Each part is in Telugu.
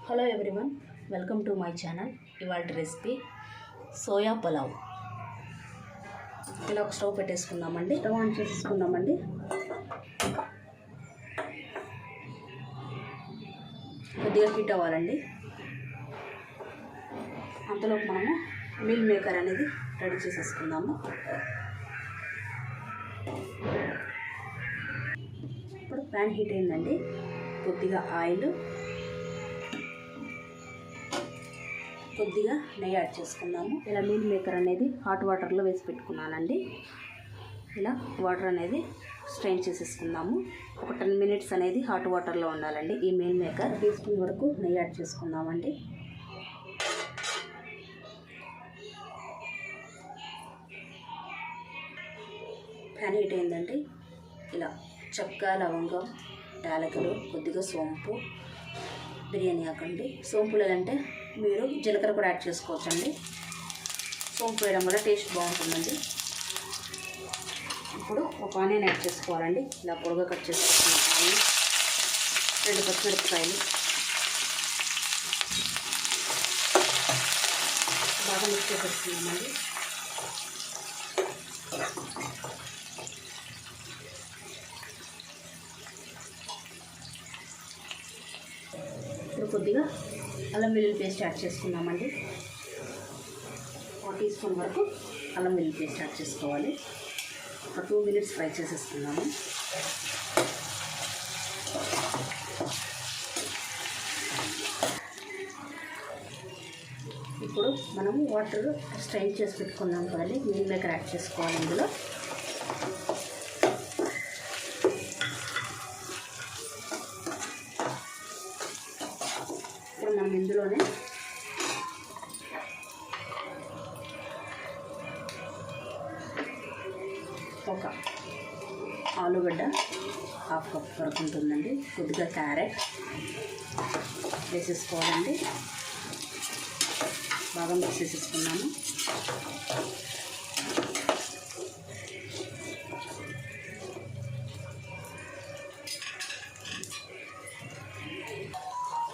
Hello everyone, welcome to my channel. ఇవాళ రెసిపీ సోయా పులావ్. ఇలా ఒక స్టవ్ పెట్టేసుకుందామండి. స్టవ్ ఆన్ చేసుకుందామండి. కొద్దిగా హీట్ అవ్వాలండి. అంతలోపు మనము మీల్ మేకర్ అనేది రెడీ చేసేసుకుందాము. ఇప్పుడు ప్యాన్ హీట్ అయిందండి. కొద్దిగా ఆయిల్, కొద్దిగా నెయ్యి యాడ్ చేసుకుందాము. ఇలా మీల్ మేకర్ అనేది హాట్ వాటర్లో వేసి పెట్టుకున్నానండి. ఇలా వాటర్ అనేది స్ట్రెయిన్ చేసేసుకుందాము. ఒక 10 minutes అనేది హాట్ వాటర్లో ఉండాలండి. ఈ మీల్ మేకర్ 1 teaspoon వరకు నెయ్యి యాడ్ చేసుకుందామండి. ప్యాన్ హీట్ అయిందండి. ఇలా చెక్క, లవంగం, యాలకులు, కొద్దిగా సోంపు, బిర్యానీ ఆకండి. సోంపు లేదంటే మీరు జీలకర్ర కూడా యాడ్ చేసుకోవచ్చండి. సోంపు వేయడం వల్ల టేస్ట్ బాగుంటుందండి. ఇప్పుడు ఒక ఆనియన్ యాడ్ చేసుకోవాలండి. ఇలా పొడవుగా కట్ చేసుకుంటున్నాం. ఆనియన్, 2 పచ్చిమిరపకాయలు బాగా మిక్స్ చేసేస్తున్నామండి. ఇప్పుడు కొద్దిగా అల్లం వెల్లుల్లి పేస్ట్ యాడ్ చేసుకున్నామండి. 1 teaspoon వరకు అల్లం వెల్లుల్లి పేస్ట్ యాడ్ చేసుకోవాలి. ఒక 2 minutes ఫ్రై చేసేసుకున్నాము. ఇప్పుడు మనము వాటర్ స్ట్రెయిన్ చేసి పెట్టుకున్నాం కదండి, మీల్ మేకర్ యాడ్ చేసుకోవాలి. ఇందులో ఇప్పుడు మనం ఇందులోనే ఒక ఆలుగడ్డ 1/2 cup వరకు ఉంటుందండి. కొద్దిగా క్యారెట్ వేసేసుకోవాలండి. బాగా మిక్స్ చేసేసుకున్నాము.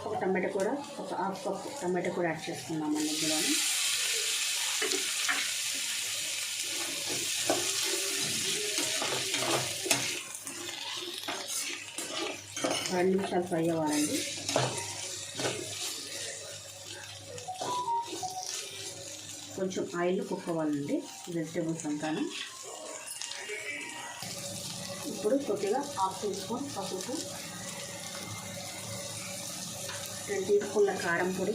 ఒక టమాటో కూడా, ఒక 1/2 cup టమాటో కూడా యాడ్ చేసుకున్నామండి. ఇందులోని 2 నిమిషాలు ఫ్రై అవ్వాలండి. కొంచెం ఆయిల్ కుక్ అవ్వాలండి వెజిటేబుల్స్ అంతాను. ఇప్పుడు కొద్దిగా 1/2 teaspoon పసుపు, 2 teaspoonల కారం పొడి,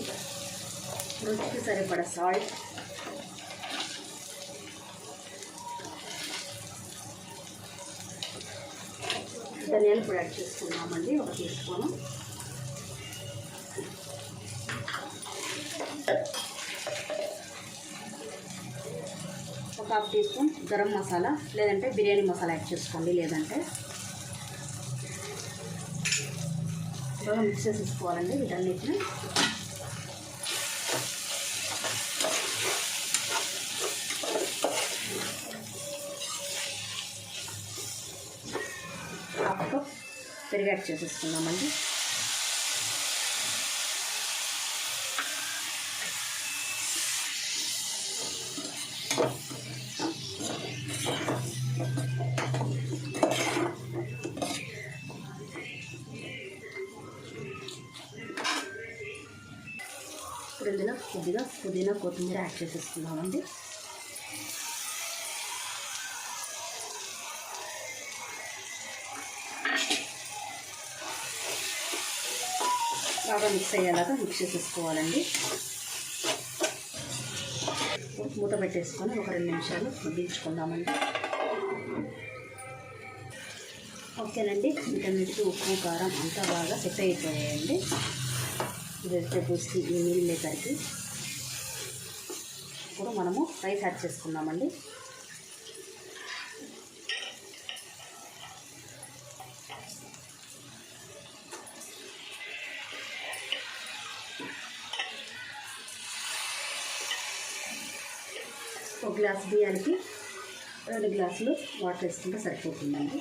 రుచికి సరిపడ సాల్ట్, ధనియాల పొడి యాడ్ చేసుకున్నామండి. 1 teaspoon, ఒక 1/2 teaspoon గరం మసాలా లేదంటే బిర్యానీ మసాలా యాడ్ చేసుకోండి. లేదంటే బాగా మిక్స్ చేసేసుకోవాలండి వీటన్నిటిని. పెరుగు యాడ్ చేసేసుకుందామండి. ఇప్పుడు ఇందులో కొద్దిగా పుదీనా, కొత్తిమీర యాడ్ చేసేసుకుందామండి. బాగా మిక్స్ అయ్యేలాగా మిక్స్ చేసేసుకోవాలండి. మూత పెట్టేసుకొని ఒక 2 నిమిషాలు మగ్గించుకుందామండి. ఓకేనండి, వీటన్నిటికీ ఉప్పు, కారం అంతా బాగా సెట్ అయిపోయాయండి వెజిటేబుల్స్కి, ఈ మీల్ మేకర్కి. ఇప్పుడు మనము రైస్ యాడ్ చేసుకుందామండి. ఒక గ్లాస్ బియ్యానికి 2 గ్లాసులు వాటర్ వేసుకుంటే సరిపోతుందండి.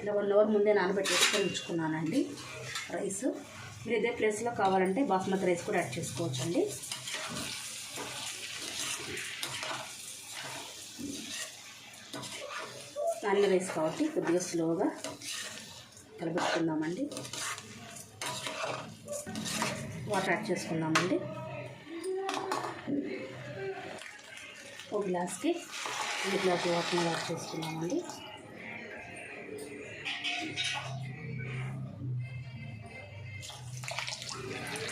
ఇలా 1 అవర్ ముందే నానబెట్టేసుకొని ఉంచుకున్నానండి రైస్. మీరు ఇదే ప్లేస్లో కావాలంటే బాస్మతి రైస్ కూడా యాడ్ చేసుకోవచ్చండి. నానిన రైస్ కాబట్టి కొద్దిగా స్లోగా కలబెట్టుకుందామండి. వాటర్ యాడ్ చేసుకుందామండి. ఒక గ్లాస్కి 2 గ్లాసుల వాటర్ యాడ్ చేసుకున్నామండి.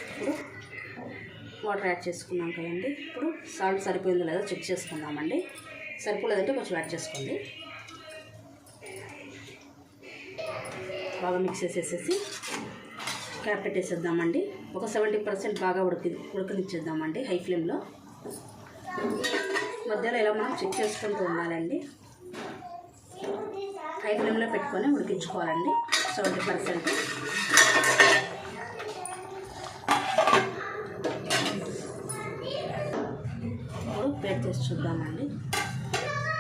ఇప్పుడు వాటర్ యాడ్ చేసుకున్నాం కదండి. ఇప్పుడు సాల్ట్ సరిపోయిందో లేదో చెక్ చేసుకుందామండి. సరిపోలేదంటే కొంచెం యాడ్ చేసుకోండి. బాగా మిక్స్ చేసేసేసి క్యాప్ పెట్టేసేద్దామండి. ఒక 70% బాగా ఉడకనిచ్చేద్దామండి హై ఫ్లేమ్లో. మధ్యలో ఇలా మనం చెక్ చేసుకుంటూ ఉండాలండి. హై ఫ్లేమ్లో పెట్టుకొని ఉడికించుకోవాలండి 70%. ఇప్పుడు ప్లేట్ చేసి చూద్దామండి.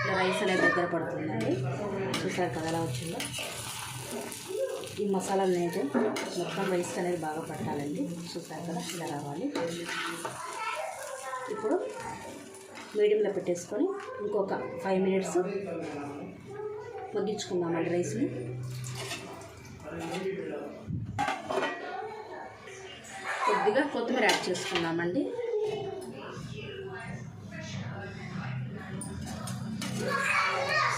ఇలా రైస్ అనేది దగ్గర పడుతుందండి. చూసారు కదా ఎలా వచ్చిందో. ఈ మసాలా అనేది మొత్తం రైస్ అనేది బాగా పట్టాలండి. చూసారు కదా ఇలా రావాలి. ఇప్పుడు మీడియంలో పెట్టేసుకొని ఇంకొక 5 మినిట్స్ మగ్గించుకుందామండి రైస్ని. కొద్దిగా కొత్తిమీర యాడ్ చేసుకుందామండి.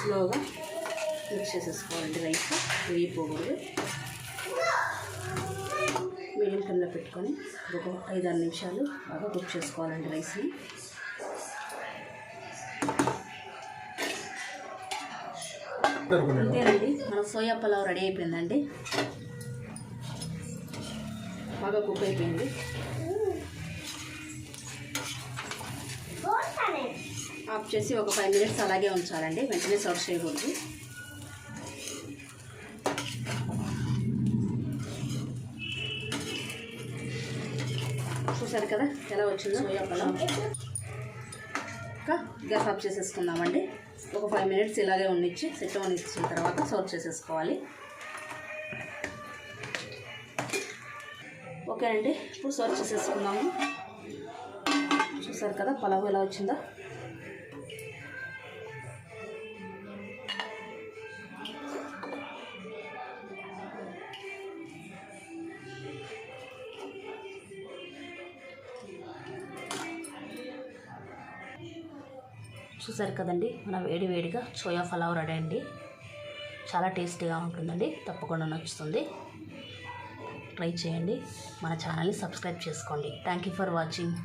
స్లోగా మిక్స్ చేసేసుకోవాలండి. రైస్ వేగిపోకూడదు. మీడియం ఫ్లేమ్లో పెట్టుకొని ఒక 5-6 నిమిషాలు బాగా కుక్ చేసుకోవాలండి రైస్ని. అంతేనండి, మన సోయా పలావ్ రెడీ అయిపోయిందండి. బాగా కుక్ అయిపోయింది. ఆఫ్ చేసి ఒక 5 మినిట్స్ అలాగే ఉంచాలండి. వెంటనే సర్వ్ చేయకూడదు. చూసారు కదా ఎలా వచ్చిందో సోయా పలావ్. ఇంకా గ్యాస్ ఆఫ్ చేసేసుకుందామండి. ఒక 5 మినిట్స్ ఇలాగే ఉండిచ్చి సెట్ ఇచ్చిన తర్వాత సర్వ్ చేసేసుకోవాలి. ఓకేనండి, ఇప్పుడు సర్వ్ చేసేసుకుందాము. చూసారు కదా పలావ్ ఎలా వచ్చిందో. చూసారు కదండి మన వేడిగా సోయా పలావ్ రెడీ అండి. చాలా టేస్టీగా ఉంటుందండి. తప్పకుండా నచ్చుతుంది. ట్రై చేయండి. మన ఛానల్ని సబ్స్క్రైబ్ చేసుకోండి. Thank you for watching.